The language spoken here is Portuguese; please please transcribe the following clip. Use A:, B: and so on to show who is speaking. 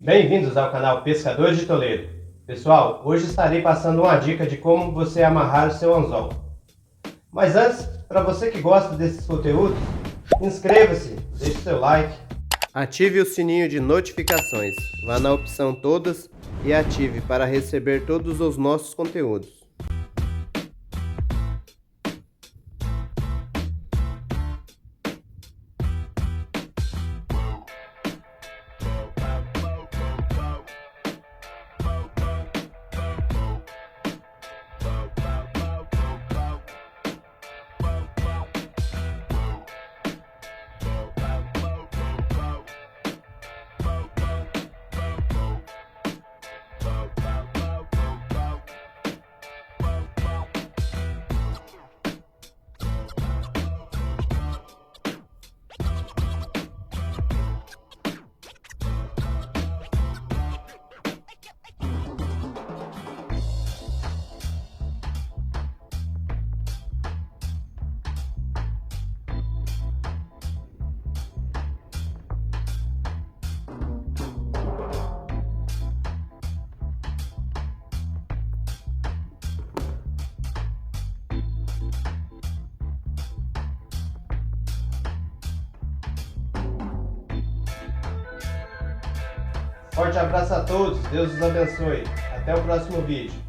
A: Bem-vindos ao canal Pescadores de Toledo. Pessoal, hoje estarei passando uma dica de como você amarrar o seu anzol. Mas antes, para você que gosta desses conteúdos, inscreva-se, deixe seu like. Ative o sininho de notificações, vá na opção todas e ative para receber todos os nossos conteúdos. Forte abraço a todos, Deus os abençoe. Até o próximo vídeo.